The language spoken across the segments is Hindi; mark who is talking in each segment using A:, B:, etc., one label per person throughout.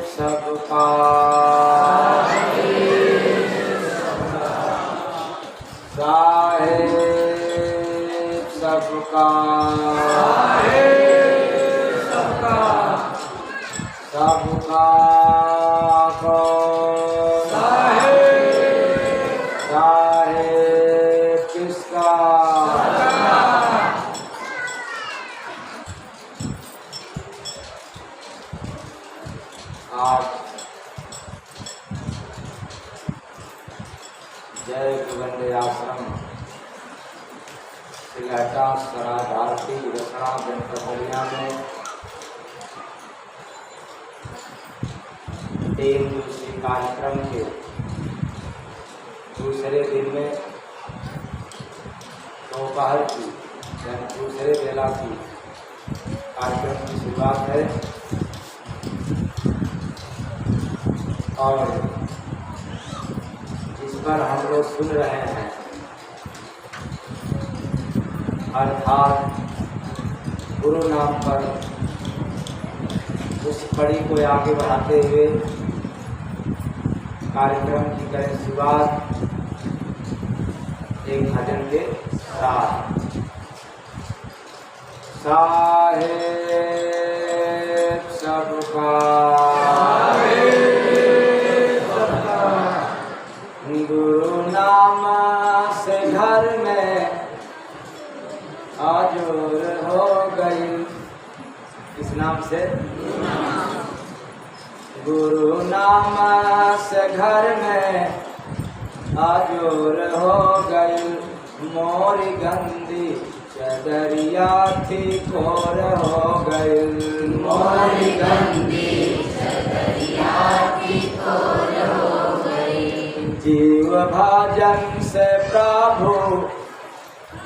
A: सबका साहेब सबका सबका कौन साहेब किसका आज जय गोविंद आश्रम सिलाटा सरा भारती रचना जनपदिया में 3 दिवसीय कार्यक्रम के दूसरे दिन में दोपहर की दूसरे बेला की कार्यक्रम की शुरुआत है और जिस पर हम लोग सुन रहे हैं अर्थात गुरु नाम पर उस कड़ी को आगे बढ़ाते हुए कार्यक्रम की करें शुरुआत एक भजन के साथ। साहेब सबका गुरु नाम से घर में आजोर हो गई। किस नाम से? गुरु नाम से घर में आजोर हो गई। मोरी गंदी चदरिया थी कोर हो गई। मोरी गंदी चदरिया थी कोर हो गई। जीव भाजन से प्रभु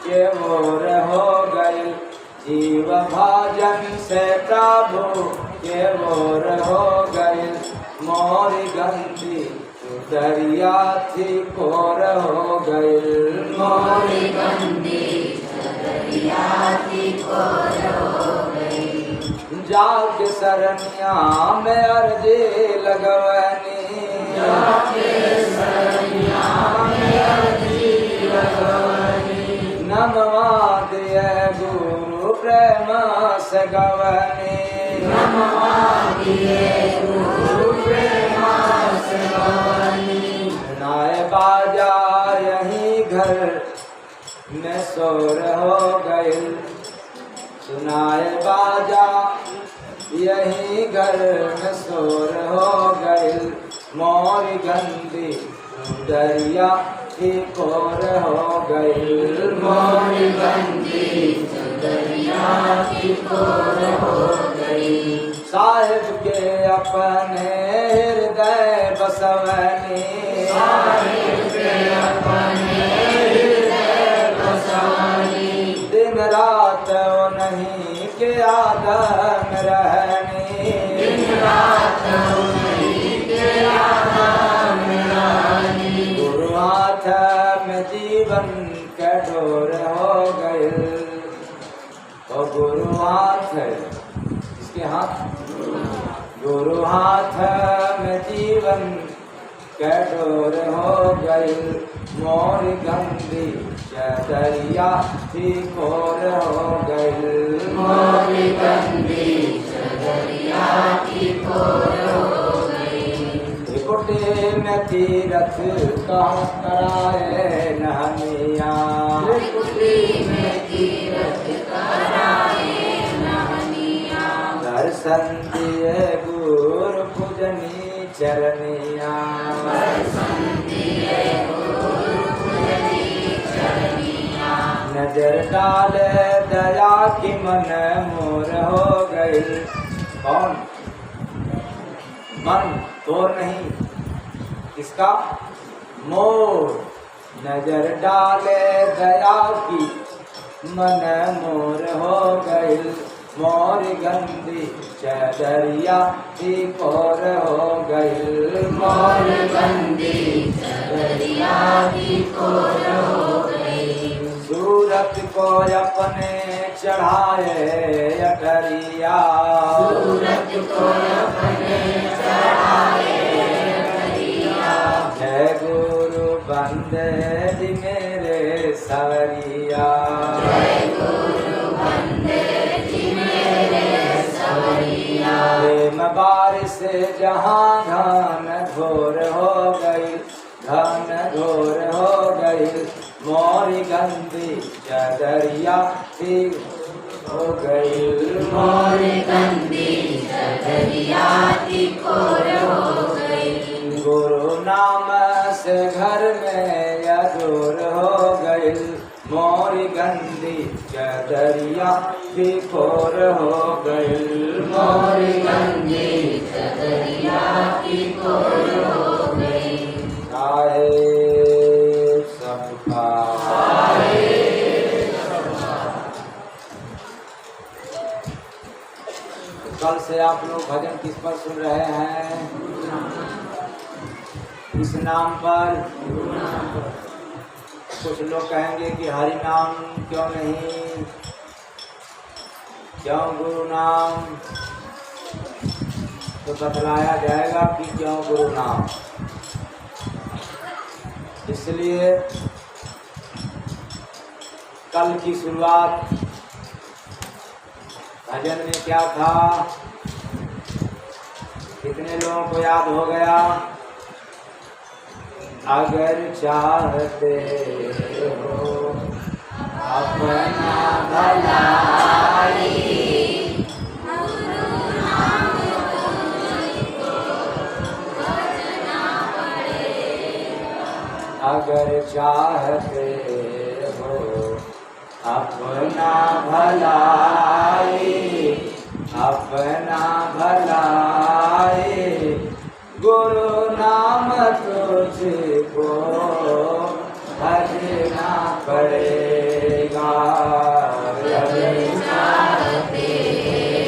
A: के ओर हो गई। जीव भाजन से प्रभु के ओर हो गई। मोरी गंदी दरिया थी कोर हो गई। मोरी गंदी दरिया थी कोर हो गई। जाके सरनिया में अर्जी लगवनी। जाके सरनिया में अर्जी लगवनी। नमवा दिए गुरु प्रेम से गवनी। नमवा दिए गुरु प्रेम से गवनी। नाय बाजा यही घर में शोर हो गई। सुनाए बाजा यही घर में शोर हो गई। मोरी गंदी दरिया थी कोर हो गई। मोरी गंदी दरिया थी कोर हो गई। साहिब के अपने हृदय बसवनी। साहिब के अपने हृदय बसवनी। दिन रात वो नहीं के आदम रहनी। दिन रात वो नहीं के आदम रहनी। गुरु हाथ में जीवन के डोर हो गए। तो गुरु हाथ है इसके हाथ। गुरु हाथ में जीवन के डोर हो गई। मोरी गंदी चदरिया थी कोर हो गई। मोरी गंदी चदरिया थी कोर हो गई। कुटी में तीरथ कहाँ कराए नहनिया। कुटी में तीरथ कराए नहनिया। दर्शन दिए गुरु पूजनी चरनिया। दर्शन दिए गुरु पूजनी चरनिया। नजर डाले दया की मन मोर हो गई। कौन? मन तोर नहीं। किसका? मोर। नजर डाले दया की मन मोर हो गई। मोरी गंदी चदरिया थी कोर हो गई। मोरी गंदी चदरिया थी कोर हो गई। सूरत को अपने चढ़ाए अटरिया। सूरत को अपने बारिश जहाँ घन घोर हो गई, घन घोर हो गई, मोरी गंदी चदरिया थी हो गई,
B: मोरी गंदी चदरिया थी कोर हो गई।
A: गुरु नाम से घर में अजोर हो गई, मोरी गंदी चदरिया थी कोर हो गई,
B: मोरी गंदी चदरिया थी कोर हो गई।
A: चाहे सबका कल से आप लोग भजन किस पर सुन रहे हैं? इस नाम पर। कुछ लोग कहेंगे कि हरि नाम क्यों नहीं, क्यों गुरु नाम? तो बतलाया जाएगा कि क्यों गुरु नाम। इसलिए कल की शुरुआत भजन में क्या था? कितने लोगों को याद हो गया? अगर चाहते हो अपना भलाई, अगर चाहते हो अपना भलाई, अपना भलाई, गुरु नाम तुझको भजना पड़ेगा।
B: अगर चाहते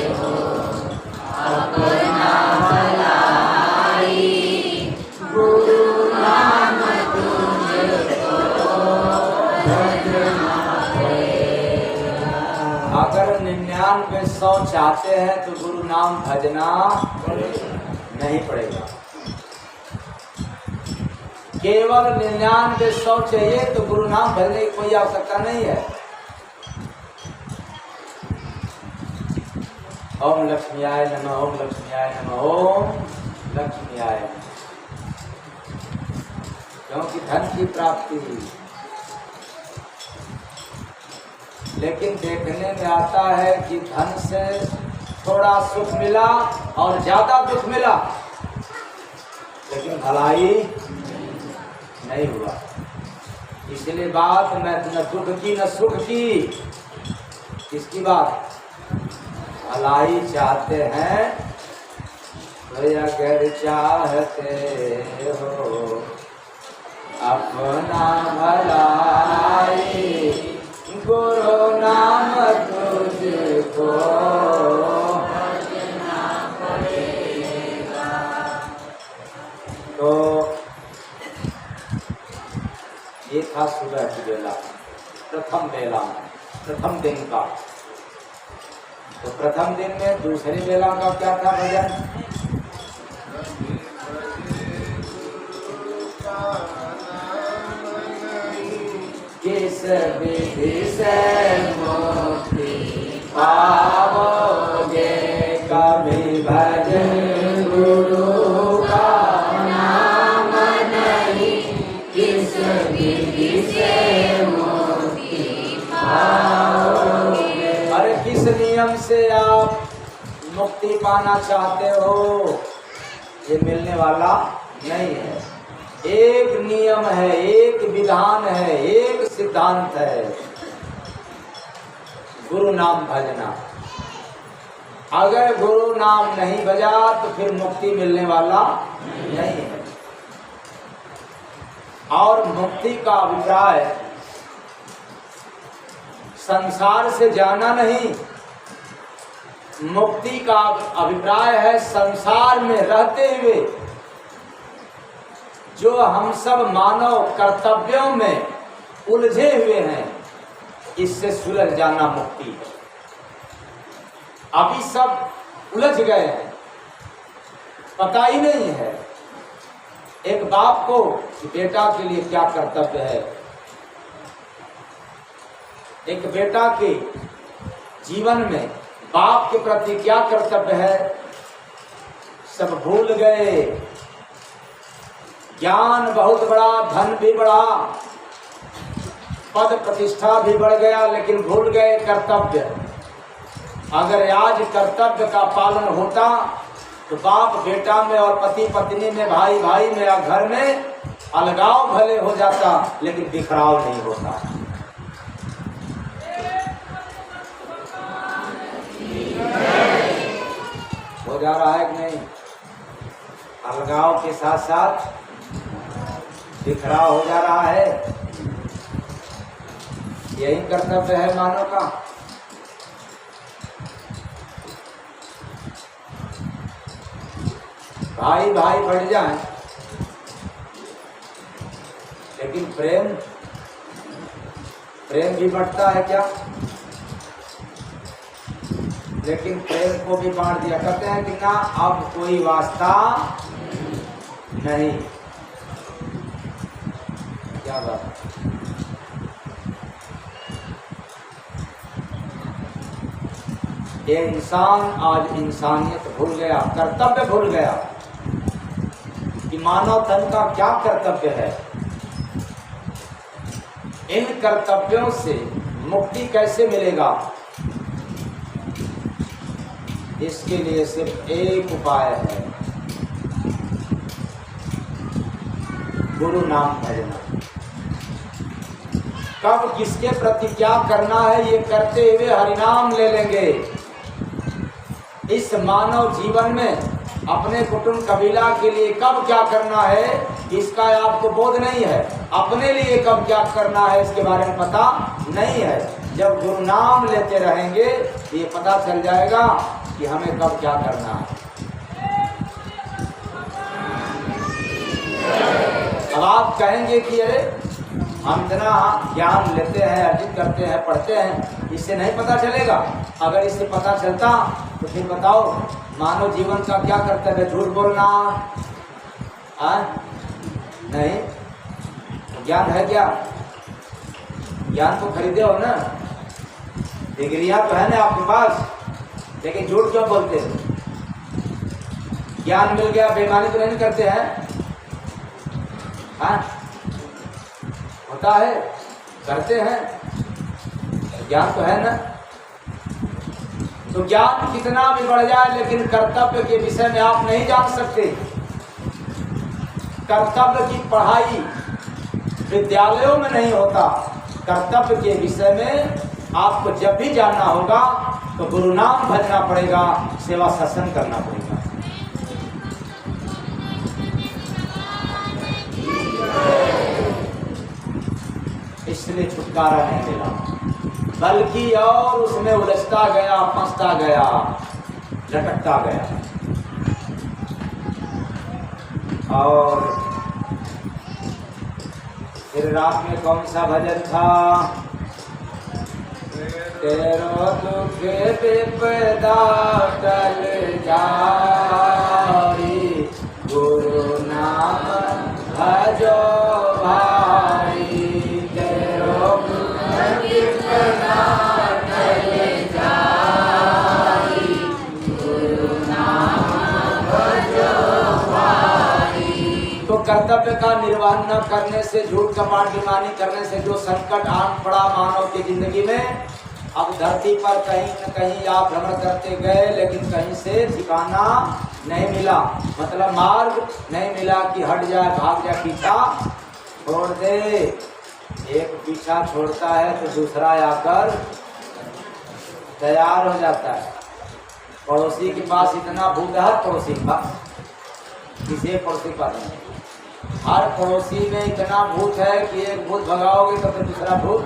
B: हो अपना भलाई, गुरु नाम तुझको भजना पड़ेगा।
A: अगर 99-100 चाहते हैं तो गुरु नाम भजना नहीं पड़ेगा। केवल 99-100 चाहिए तो गुरु नाम भजने की कोई आवश्यकता नहीं है। ओम लक्ष्मीयाय नमः, ओम लक्ष्मीयाय नमः, ओम लक्ष्मीयाय नमः। क्योंकि धन की प्राप्ति, लेकिन देखने में आता है कि धन से थोड़ा सुख मिला और ज्यादा दुख मिला, लेकिन भलाई नहीं हुआ। इसलिए बात न दुख की न सुख की, किसकी बात? भलाई चाहते हैं तो अगर चाहते हो अपना भलाई, गुरु नाम तुझको
B: भजना पड़ेगा।
A: तो ये था सुबह की बेला, प्रथम बेला, प्रथम दिन का। तो प्रथम दिन में दूसरी बेला का क्या था भजन? किस विधि से मुक्ति पाओगे, कभी भजन गुरु का
B: नाम नहीं, किस विधि से मुक्ति पाओगे।
A: अरे किस नियम से आप मुक्ति पाना चाहते हो, ये मिलने वाला नहीं है। एक नियम है, एक विधान है, एक सिद्धांत है, गुरु नाम भजना। अगर गुरु नाम नहीं बजा तो फिर मुक्ति मिलने वाला नहीं है। और मुक्ति का अभिप्राय संसार से जाना नहीं, मुक्ति का अभिप्राय है संसार में रहते हुए जो हम सब मानव कर्तव्यों में उलझे हुए हैं, इससे सुलझ जाना मुक्ति है। अभी सब उलझ गए हैं, पता ही नहीं है एक बाप को बेटा के लिए क्या कर्तव्य है, एक बेटा के जीवन में बाप के प्रति क्या कर्तव्य है, सब भूल गए। ज्ञान बहुत बड़ा, धन भी बढ़ा, पद प्रतिष्ठा भी बढ़ गया, लेकिन भूल गए कर्तव्य। अगर आज कर्तव्य का पालन होता तो बाप बेटा में और पति पत्नी में, भाई भाई में या घर में अलगाव भले हो जाता, लेकिन बिखराव नहीं होता। हो जा रहा है कि नहीं? अलगाव के साथ साथ बिखराव हो जा रहा है। यही कर्तव्य है मानव का। भाई भाई बढ़ जाए, लेकिन प्रेम भी बढ़ता है क्या? लेकिन प्रेम को भी बांट दिया। कहते हैं कि ना अब कोई वास्ता नहीं। क्या बात है? ये इंसान आज इंसानियत भूल गया, कर्तव्य भूल गया कि मानव तन का क्या कर्तव्य है। इन कर्तव्यों से मुक्ति कैसे मिलेगा? इसके लिए सिर्फ एक उपाय है, गुरु नाम भजना। कब किसके प्रति क्या करना है ये करते हुए हरिनाम ले लेंगे। इस मानव जीवन में अपने कुटुंब कबीला के लिए कब क्या करना है इसका आपको बोध नहीं है। अपने लिए कब क्या करना है इसके बारे में पता नहीं है। जब गुरु नाम लेते रहेंगे ये पता चल जाएगा कि हमें कब क्या करना है। अब आप कहेंगे कि अरे हम इतना ज्ञान लेते हैं, अर्जित करते हैं, पढ़ते हैं, इससे नहीं पता चलेगा। अगर इससे पता चलता तो फिर बताओ मानव जीवन का क्या कर्तव्य है? झूठ बोलना नहीं? तो ज्ञान है क्या? ज्ञान तो खरीदे हो ना, डिग्रियां तो है ना आपके पास, लेकिन झूठ क्यों बोलते हो? ज्ञान मिल गया, बेईमानी तो नहीं करते हैं? होता है, करते हैं, ज्ञान तो है ना। तो ज्ञान कितना भी बढ़ जाए लेकिन कर्तव्य के विषय में आप नहीं जान सकते। कर्तव्य की पढ़ाई विद्यालयों में नहीं होता। कर्तव्य के विषय में आपको जब भी जानना होगा तो गुरु नाम भजना पड़ेगा, सेवा सत्संग करना पड़ेगा। इसलिए छुटकारा नहीं मिला, बल्कि और उसमें उलझता गया, फंसता गया, लटकता गया। और फिर रात में कौन सा भजन था? तेरो दुख विपदा टल जाई, गुरु नाम भजो भाई। तेरो दुख विपदा टल जाई, गुरु नाम भजो भाई। तो कर्तव्य का निर्वहन न करने से, झूठ कपट बेईमानी करने से जो संकट आन पड़ा मानव की जिंदगी में, अब धरती पर कहीं न कहीं आप भ्रमण करते गए लेकिन कहीं से ठिकाना नहीं मिला, मतलब मार्ग नहीं मिला कि हट जाए, भाग जाए, पीछा छोड़ दे। एक पीछा छोड़ता है तो दूसरा आकर तैयार हो जाता है। पड़ोसी के पास इतना भूत है, पड़ोसी के पास, किसी पड़ोसी के पास नहीं। हर पड़ोसी में इतना भूत है कि एक भूत भगाओगे तो फिर दूसरा भूत।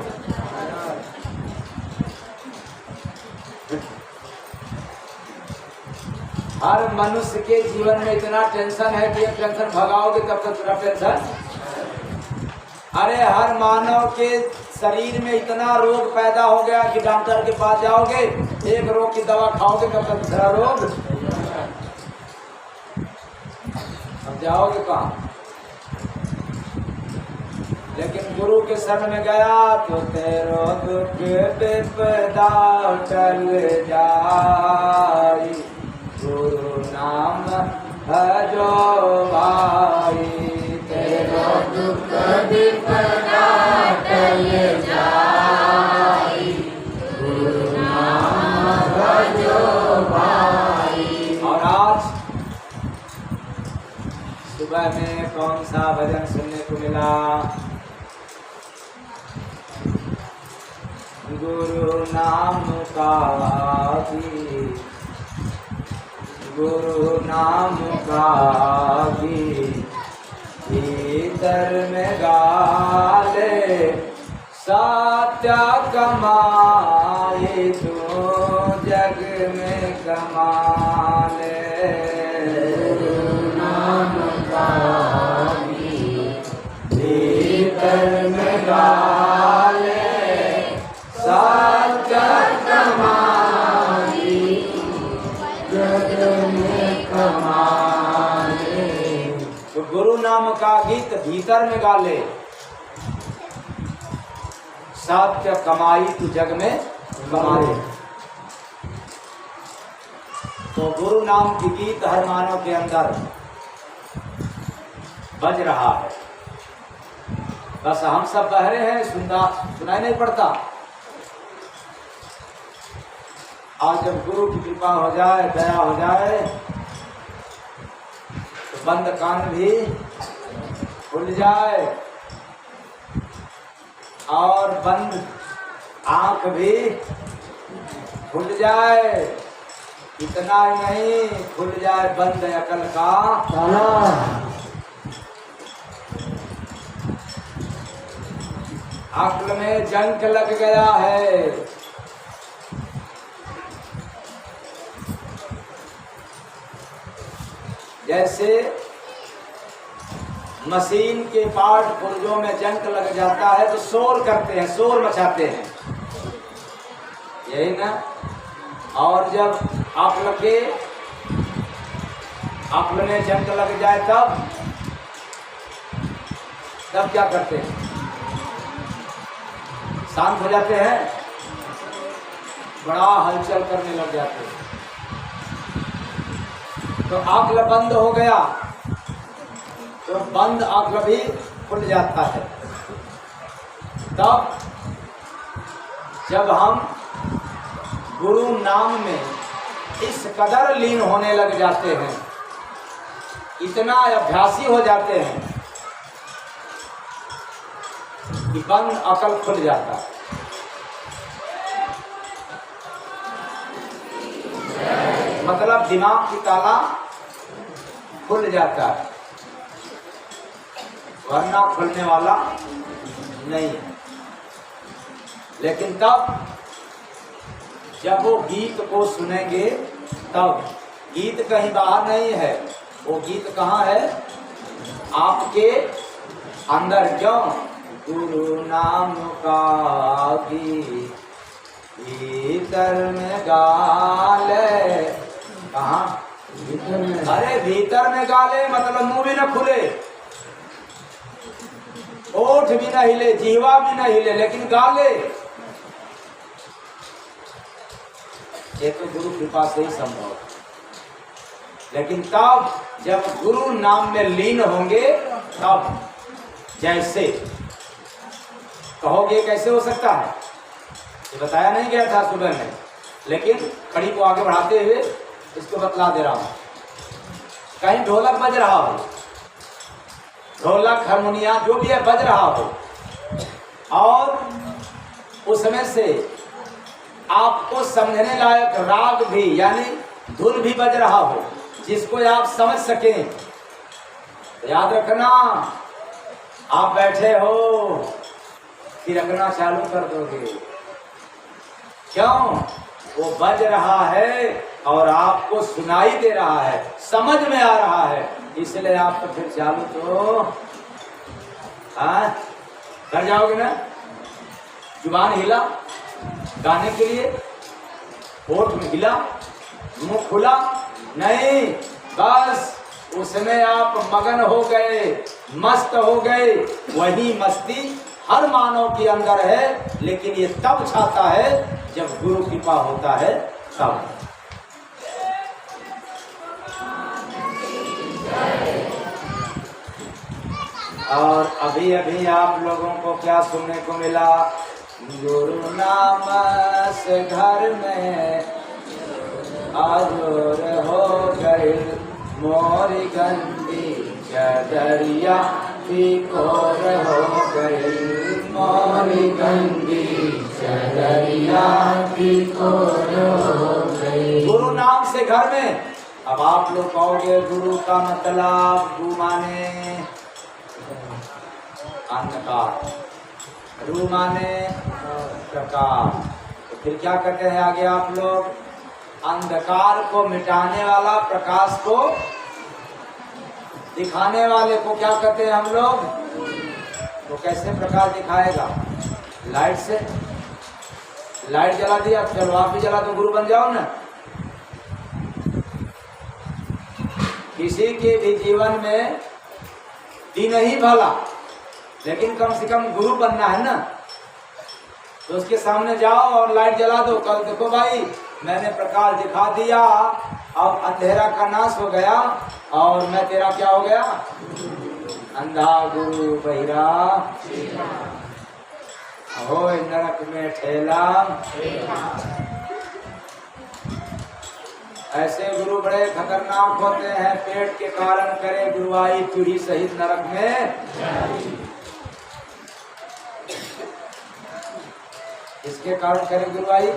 A: हर मनुष्य के जीवन में इतना टेंशन है कि एक टेंशन भगाओगे तब तक दूसरा टेंशन। अरे हर मानव के शरीर में इतना रोग पैदा हो गया कि डॉक्टर के पास जाओगे, एक रोग की दवा खाओगे तब तक दूसरा रोग। अब जाओगे कहाँ? लेकिन गुरु के शरण में गया तो तेरो दुख विपदा टल जाई, गुरु नाम भजो भाई
B: तेरो दुख विपदा टल जाई, गुरु नाम भजो भाई।
A: और आज सुबह में कौन सा भजन सुनने को मिला? गुरु नाम का गीत, गुरु नाम का गीत भीतर में गाले, सत्य कमाए तू जग में कमाले।
B: गुरु नाम का गीत
A: भीतर में गाले, सत्य कमाई
B: जग में कमाए।
A: तो गुरु नाम का गीत भीतर में गाले, सत्य कमाई तू जग में कमाए। तो गुरु नाम की गीत हर मानव के अंदर बज रहा है, बस हम सब बहरे हैं, सुनाई नहीं पड़ता। आज जब गुरु की कृपा हो जाए, दया हो जाए, तो बंद कान भी खुल जाए और बंद आंख भी खुल जाए। इतना ही नहीं, खुल जाए बंद अकल का ताला। अक्ल में जंक लग गया है, जैसे मशीन के पार्ट पुर्जों में जंक लग जाता है तो शोर करते हैं, शोर मचाते हैं, यही ना। और जब अक्ल में जंक लग जाए तब क्या करते हैं? शांत हो जाते हैं, बड़ा हलचल करने लग जाते हैं। तो अक्ल बंद हो गया तो बंद अक्ल भी खुल जाता है। तब जब हम गुरु नाम में इस कदर लीन होने लग जाते हैं, इतना अभ्यासी हो जाते हैं कि बंद अकल खुल जाता है। मतलब दिमाग की ताला खुल जाता है, वरना खुलने वाला नहीं है। लेकिन तब जब वो गीत को सुनेंगे, तब गीत कहीं बाहर नहीं है, वो गीत कहाँ है? आपके अंदर। क्यों? गुरु नाम का गीत भीतर में गाले। कहाँ? भीतर में। अरे भीतर में गाले मतलब मुंह भी न खुले, ओठ भी न हिले, जीवा भी न हिले, लेकिन गाले। ये तो गुरु कृपा से ही संभव है। लेकिन तब जब गुरु नाम में लीन होंगे, तब जैसे कहोगे कैसे हो सकता है, ये बताया नहीं गया था सुबह में, लेकिन कड़ी को आगे बढ़ाते हुए इसको बतला दे रहा हूं। कहीं ढोलक बज रहा हो, ढोलक हारमोनिया जो भी है बज रहा हो, और उसमें से आपको समझने लायक राग भी यानी धुन भी बज रहा हो, जिसको आप समझ सकें, तो याद रखना आप बैठे हो थिरकना चालू कर दोगे। क्यों? वो बज रहा है और आपको सुनाई दे रहा है, समझ में आ रहा है, इसलिए आप तो फिर चालू तो कर जाओगे ना। जुबान हिला गाने के लिए, होठ में हिला, मुंह खुला नहीं, बस उसमें आप मगन हो गए, मस्त हो गए। वही मस्ती हर मानव के अंदर है, लेकिन ये तब छाता है जब गुरु कृपा होता है तब। और अभी अभी आप लोगों को क्या सुनने को मिला? गुरु नाम से घर में आजोर हो गई मोरी गंदी चदरिया फिकोर हो गई मोरी गंदी चदरिया फिकोर हो गई। गुरु नाम से घर में। अब आप लोग कहोगे गुरु का मतलब गुरु माने अंधकार, रू माने प्रकाश। तो फिर क्या कहते हैं आगे आप लोग? अंधकार को मिटाने वाला, प्रकाश को दिखाने वाले को क्या कहते हैं हम लोग? तो कैसे प्रकाश दिखाएगा? लाइट से। लाइट जला दिया, चलो आप भी जला दो, गुरु बन जाओ ना। किसी के भी जीवन में दिन ही भला, लेकिन कम से कम गुरु बनना है ना। तो उसके सामने जाओ और लाइट जला दो, कल देखो भाई मैंने प्रकाश दिखा दिया, अब अंधेरा का नाश हो गया और मैं तेरा क्या हो गया? अंधा गुरु बहिरा हो नरक में ठेला। ऐसे गुरु बड़े खतरनाक होते हैं, पेट के कारण करे गुरुआई पीढ़ी सहित नरक में। इसके कारण करे गुरुआई?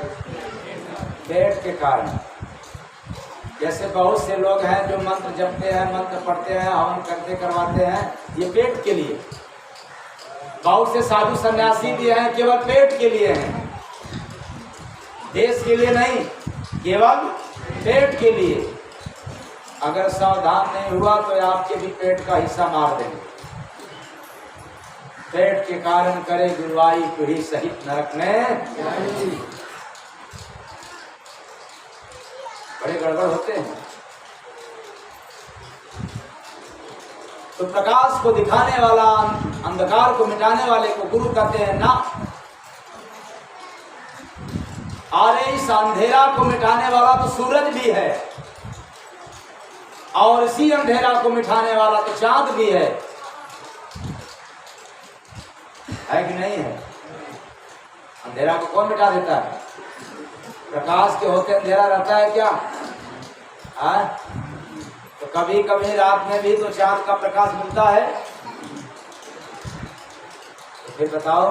A: पेट के कारण। जैसे बहुत से लोग हैं जो मंत्र जपते हैं, मंत्र पढ़ते हैं, हवन करते करवाते हैं, ये पेट के लिए। बहुत से साधु सन्यासी भी हैं, केवल पेट के लिए हैं, देश के लिए नहीं, केवल पेट के लिए। अगर सावधान नहीं हुआ तो आपके भी पेट का हिस्सा मार देंगे। पेट के कारण करे गुरुआई पीढ़ी सहित नरक में। बड़े गड़बड़ होते हैं। तो प्रकाश को दिखाने वाला, अंधकार को मिटाने वाले को गुरु कहते हैं ना। और इस अंधेरा को मिटाने वाला तो सूरज भी है, और इसी अंधेरा को मिटाने वाला तो चांद भी है कि नहीं है? अंधेरा को कौन मिटा देता है? प्रकाश के होते अंधेरा रहता है क्या? तो कभी कभी रात में भी तो चांद का प्रकाश मिलता है। तो फिर बताओ,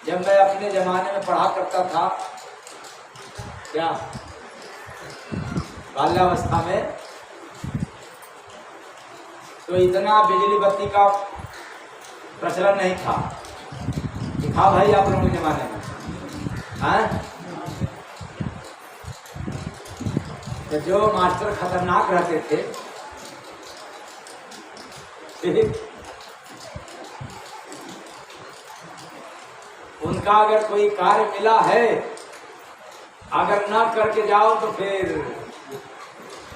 A: जब मैं अपने जमाने में पढ़ा करता था, क्या बाल्यावस्था में, तो इतना बिजली बत्ती का प्रचलन नहीं था। दिखा भाई आप लोगों के जमाने में, हाँ? तो जो मास्टर खतरनाक रहते थे, उनका अगर कोई कार्य मिला है, अगर ना करके जाओ तो फिर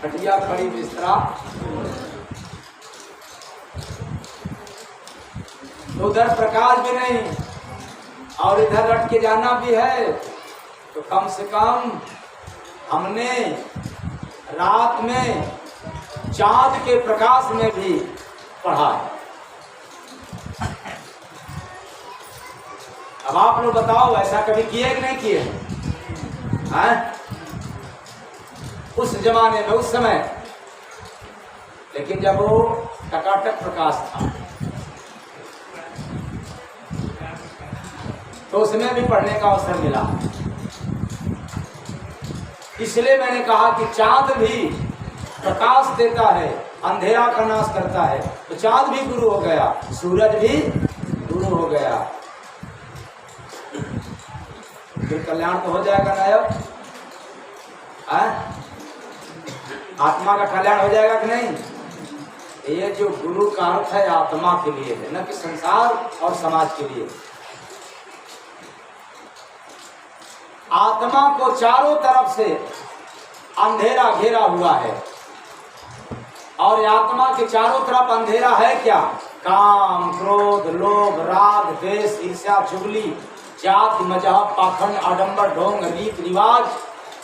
A: खटिया खड़ी बिस्तरा। तो उधर प्रकाश भी नहीं और इधर रट के जाना भी है, तो कम से कम हमने रात में चांद के प्रकाश में भी पढ़ा है। अब आप लोग बताओ, ऐसा कभी किए कि नहीं किए हैं? उस जमाने में, उस समय, लेकिन जब वो टकाटक प्रकाश था तो उसमें भी पढ़ने का अवसर मिला। इसलिए मैंने कहा कि चांद भी प्रकाश देता है, अंधेरा का नाश करता है। तो चांद भी गुरु हो गया, सूरज भी गुरु हो गया। फिर कल्याण तो हो जाएगा ना अब? आत्मा का कल्याण हो जाएगा कि नहीं? ये जो गुरु का अर्थ है आत्मा के लिए है, न कि संसार और समाज के लिए। आत्मा को चारों तरफ से अंधेरा घेरा हुआ है, और आत्मा के चारों तरफ अंधेरा है क्या? काम, क्रोध, लोभ, राग, द्वेष, ईर्ष्या, चुगली, जाति, मजहब, पाखंड, आडंबर, ढोंग, रीत रिवाज,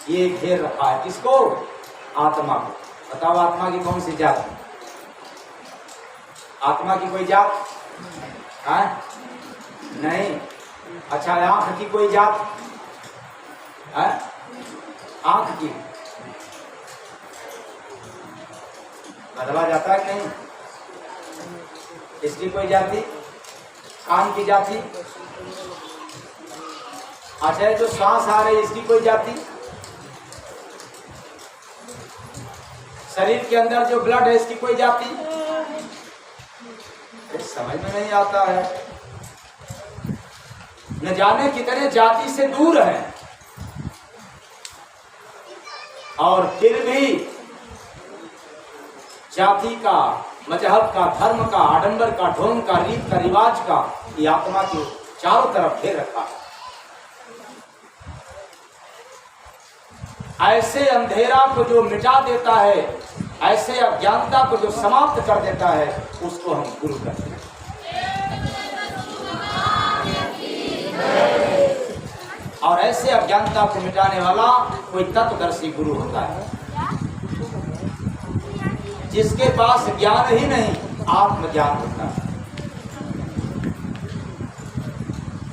A: ये घेर रखा है। किसको? आत्मा को। बताओ आत्मा की कौन सी जाति? आत्मा की कोई जात है नहीं। अच्छा, आंख की कोई जात है? आंख की बदला जाता है कि नहीं? इसकी कोई जाति? कान की जाति? अच्छा, जो सांस आ रही है इसकी कोई जाति? शरीर के अंदर जो ब्लड है इसकी कोई जाति? समझ में नहीं आता है। न जाने कितने जाति से दूर है और फिर भी जाति का, मजहब का, धर्म का, आडंबर का, ढोंग का, रीत का, रिवाज का ये आत्मा के चारों तरफ घेर रखा है। ऐसे अंधेरा को जो मिटा देता है, ऐसे अज्ञानता को जो समाप्त कर देता है, उसको हम गुरु कहते हैं। और ऐसे अज्ञानता को मिटाने वाला कोई तत्वदर्शी गुरु होता है, जिसके पास ज्ञान ही नहीं आत्मज्ञान होता है।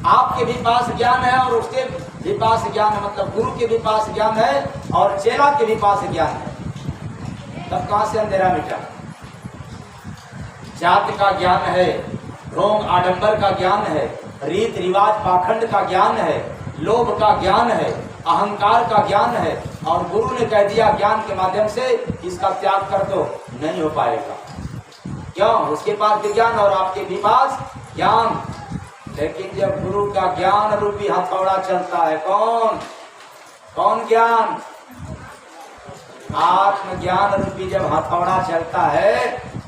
A: आपके भी पास ज्ञान है और उसके भी पास ज्ञान है, मतलब गुरु के भी पास ज्ञान है और चेला के भी पास ज्ञान है, तब कहां से अंधेरा मिटा? जात का ज्ञान है, ढोंग आडंबर का ज्ञान है, रीत रिवाज पाखंड का ज्ञान है, लोभ का ज्ञान है, अहंकार का ज्ञान है, और गुरु ने कह दिया ज्ञान के माध्यम से इसका त्याग कर दो, नहीं हो पाएगा। क्यों? उसके पास विज्ञान और आपके भी पास ज्ञान। लेकिन जब गुरु का ज्ञान रूपी हथौड़ा चलता है, कौन ज्ञान? आत्मज्ञान रूपी जब हथौड़ा चलता है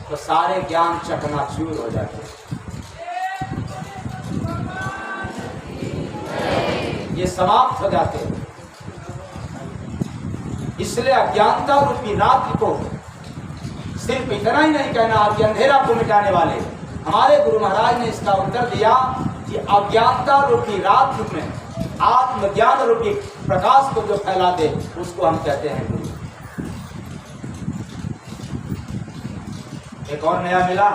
A: तो सारे ज्ञान चकनाचूर हो जाते हैं। ये समाप्त हो जाते हैं। इसलिए अज्ञानता रूपी रात्रि को सिर्फ इतना ही नहीं कहना कि अंधेरा को मिटाने वाले। हमारे गुरु महाराज ने इसका उत्तर दिया कि अज्ञानता रूपी रात्रि में आत्मज्ञान रूपी प्रकाश को जो फैला दे उसको हम कहते हैं गुरु। एक और नया मिला,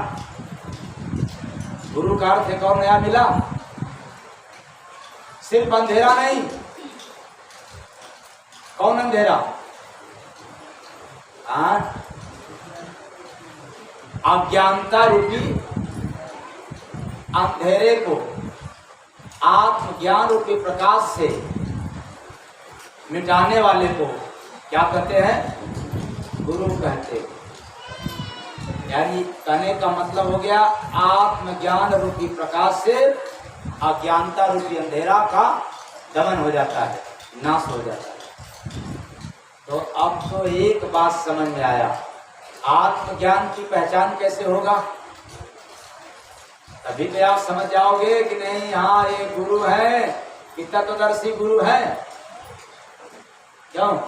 A: गुरु का अर्थ एक और नया मिला, सिर्फ अंधेरा नहीं। कौन अंधेरा? अज्ञानता रूपी अंधेरे को आत्मज्ञान रूपी प्रकाश से मिटाने वाले को क्या कहते हैं? गुरु कहते हैं। यानी कहने का मतलब हो गया आत्मज्ञान रूपी प्रकाश से अज्ञानता रूपी अंधेरा का दमन हो जाता है, नाश हो जाता है। तो अब तो एक बात समझ में आया, आत्मज्ञान की पहचान कैसे होगा? तभी तो आप समझ जाओगे कि नहीं, हाँ ये गुरु है, कि तत्वदर्शी गुरु है। क्यों?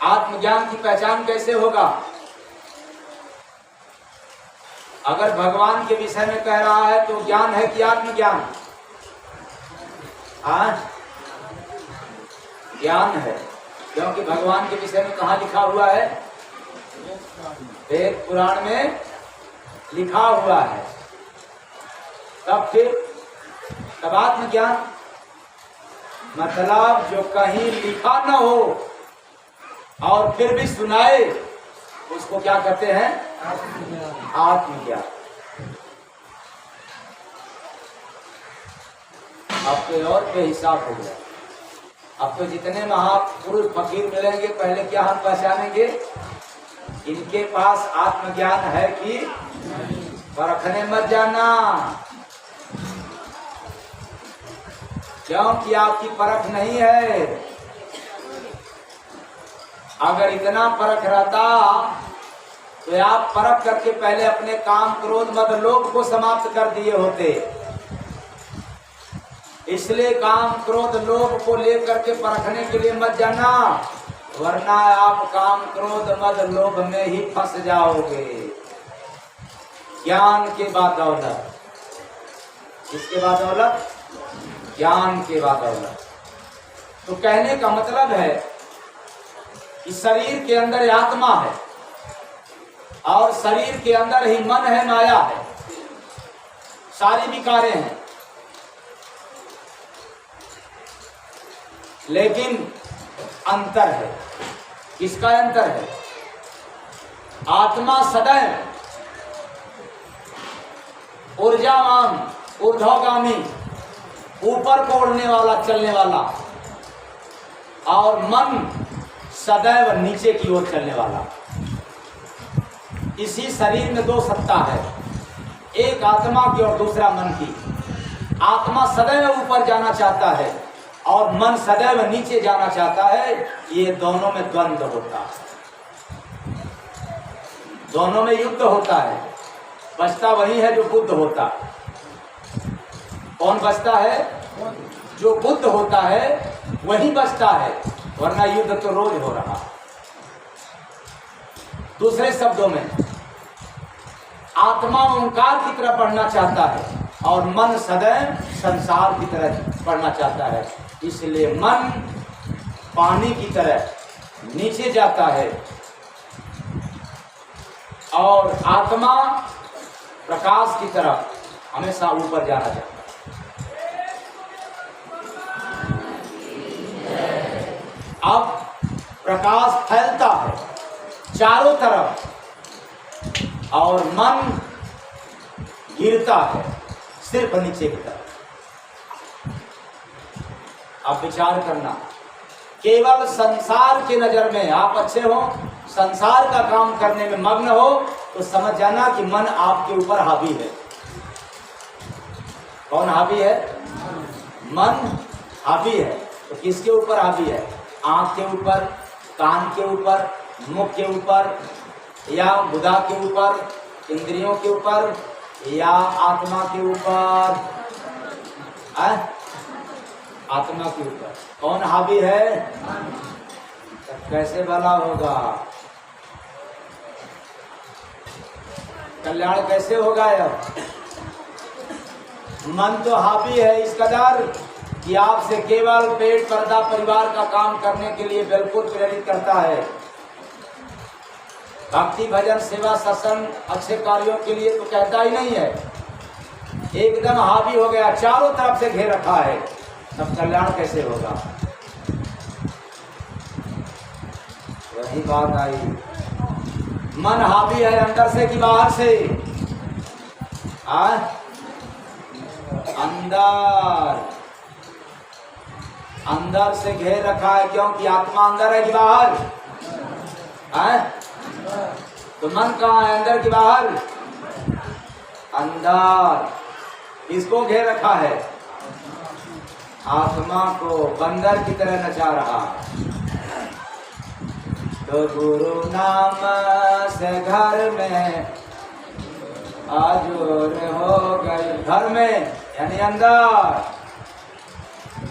A: आत्मज्ञान की पहचान कैसे होगा? अगर भगवान के विषय में कह रहा है तो ज्ञान है कि आत्मज्ञान? ज्ञान है, क्योंकि भगवान के विषय में कहाँ लिखा हुआ है? वेद पुराण में लिखा हुआ है। तब आत्मज्ञान मतलब जो कहीं लिखा न हो और फिर भी सुनाए उसको क्या कहते हैं? आत्मज्ञान। अब तो और बेहिसाब हो गया। अब तो जितने महापुरुष फकीर मिलेंगे पहले क्या हम पहचानेंगे? इनके पास आत्मज्ञान है कि? परखने मत जाना, क्योंकि आपकी परख नहीं है। अगर इतना परख रहता तो आप परख करके पहले अपने काम क्रोध मद लोभ को समाप्त कर दिए होते। इसलिए काम क्रोध लोभ को लेकर के परखने के लिए मत जाना, वरना आप काम क्रोध मद लोभ में ही फंस जाओगे। ज्ञान के बाद दौलत, किसके बाद दौलत? ज्ञान के बाद दौलत। तो कहने का मतलब है कि शरीर के अंदर आत्मा है और शरीर के अंदर ही मन है, माया है, सारी विकारें हैं। लेकिन अंतर है। किसका अंतर है? आत्मा सदैव ऊर्जावान, ऊर्ध्वगामी, ऊपर को उड़ने वाला, चलने वाला, और मन सदैव नीचे की ओर चलने वाला। इसी शरीर में दो सत्ता है, एक आत्मा की और दूसरा मन की। आत्मा सदैव ऊपर जाना चाहता है और मन सदैव नीचे जाना चाहता है। ये दोनों में द्वंद्व होता है, दोनों में युद्ध होता है। बचता वही है जो बुद्ध होता है। कौन बचता है? जो बुद्ध होता है वही बचता है, वरना युद्ध तो रोज हो रहा। दूसरे शब्दों में, आत्मा ओंकार की तरफ बढ़ना चाहता है और मन सदैव संसार की तरफ बढ़ना चाहता है। इसलिए मन पानी की तरह नीचे जाता है और आत्मा प्रकाश की तरफ हमेशा ऊपर जाना चाहता है। अब प्रकाश फैलता है चारों तरफ और मन गिरता है सिर्फ नीचे की तरफ। आप विचार करना, केवल संसार के नजर में आप अच्छे हो, संसार का काम करने में मग्न हो, तो समझ जाना कि मन आपके ऊपर हावी है। कौन हावी है? मन हावी है। तो किसके ऊपर हावी है? आंख के ऊपर, कान के ऊपर, मुख के ऊपर, या बुधा के ऊपर, इंद्रियों के ऊपर, या आत्मा के ऊपर? आत्मा के ऊपर कौन हावी है? कैसे भला होगा? कल्याण कैसे होगा यार? मन तो हावी है इस कदर कि आपसे केवल पेट, पर्दा, परिवार का काम करने के लिए बिल्कुल प्रेरित करता है। भक्ति, भजन, सेवा, सत्संग, अच्छे कार्यों के लिए तो कहता ही नहीं है। एकदम हावी हो गया, चारों तरफ से घेर रखा है, तब कल्याण कैसे होगा? वही बात आई, मन हावी है अंदर से कि बाहर से? अंदर से घेर रखा है, क्योंकि आत्मा अंदर है कि बाहर? तो मन कहाँ है, अंदर कि बाहर? अंदर। इसको घेर रखा है, आत्मा को बंदर की तरह नचा रहा। तो गुरु नाम से घर में आजोर हो गए, घर में यानी अंदर।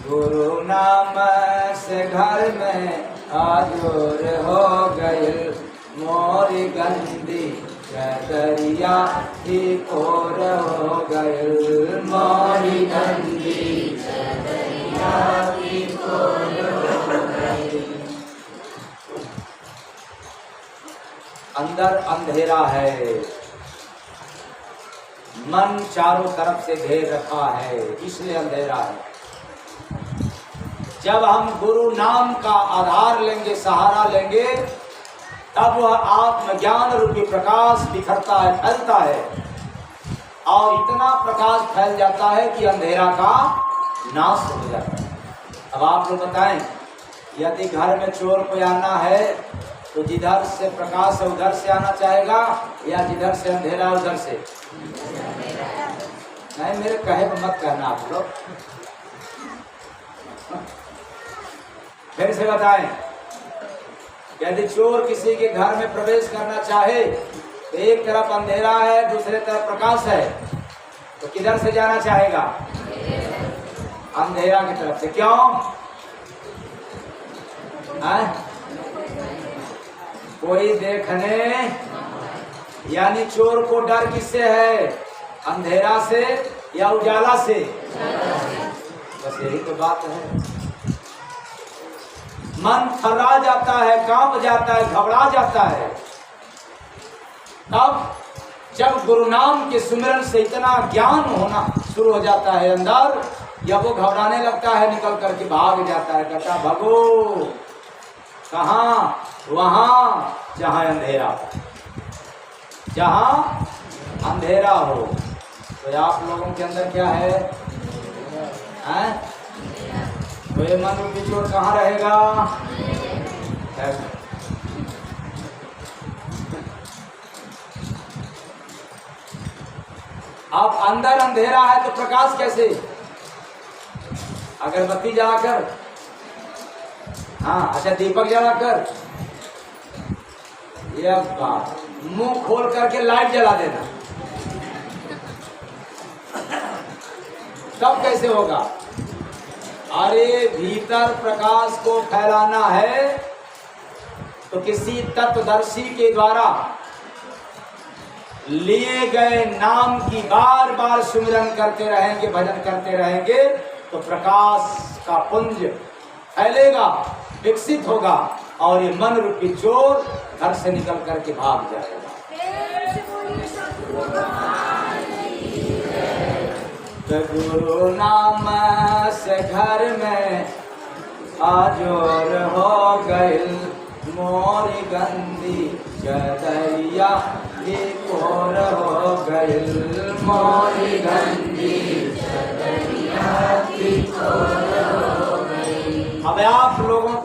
A: गुरु नाम से घर में आजोर हो गए, मोरी गंदी चदरिया ही कोर हो गए, मोरी गंदी चदरिया ही कोर हो गए। अंदर अंधेरा है, मन चारों तरफ से घेर रखा है, इसलिए अंधेरा है। जब हम गुरु नाम का आधार लेंगे, सहारा लेंगे, तब वह आत्मज्ञान रूपी प्रकाश बिखरता है, फैलता है, और इतना प्रकाश फैल जाता है कि अंधेरा का नाश हो जाता है। अब आप लोग बताएं, यदि घर में चोर को आना है तो जिधर से प्रकाश है उधर से आना चाहेगा, या जिधर से अंधेरा है उधर से? नहीं, मेरे कहे पर मत कहना आप लोग। फिर से बताएं, यदि चोर किसी के घर में प्रवेश करना चाहे तो एक तरफ अंधेरा है, दूसरे तरफ प्रकाश है, तो किधर से जाना चाहेगा? अंधेरा की तरफ से। क्यों? कोई देखने, यानी चोर को डर किससे है? अंधेरा से या उजाला से? बस यही तो बात है। मन थर्रा जाता है, कांप जाता है, घबरा जाता है। तब जब गुरु नाम के सुमिरन से इतना ज्ञान होना शुरू हो जाता है अंदर, या वो घबराने लगता है, निकल करके भाग जाता है, कहता भगो कहाँ? वहाँ जहाँ अंधेरा हो, जहाँ अंधेरा हो। तो आप लोगों के अंदर क्या है? तो ये मन रूपी चोर कहाँ रहेगा? अब अंदर अंधेरा है तो प्रकाश कैसे? अगरबत्ती जलाकर, हाँ अच्छा दीपक जलाकर, यह बात, मुंह खोल करके लाइट जला देना, तब कैसे होगा? अरे भीतर प्रकाश को फैलाना है तो किसी तत्वदर्शी के द्वारा लिए गए नाम की बार बार सुमिरन करते रहेंगे, भजन करते रहेंगे, तो प्रकाश का पुंज फैलेगा, विकसित होगा, और ये मन रूपी चोर घर से निकल करके भाग जाएगा। तो गुरु नाम से घर में आजोर हो गइल, मोरी गंदी चदरिया और हो गइल, मोरी गंदी चदरिया और हो गइल। अब आप लोगों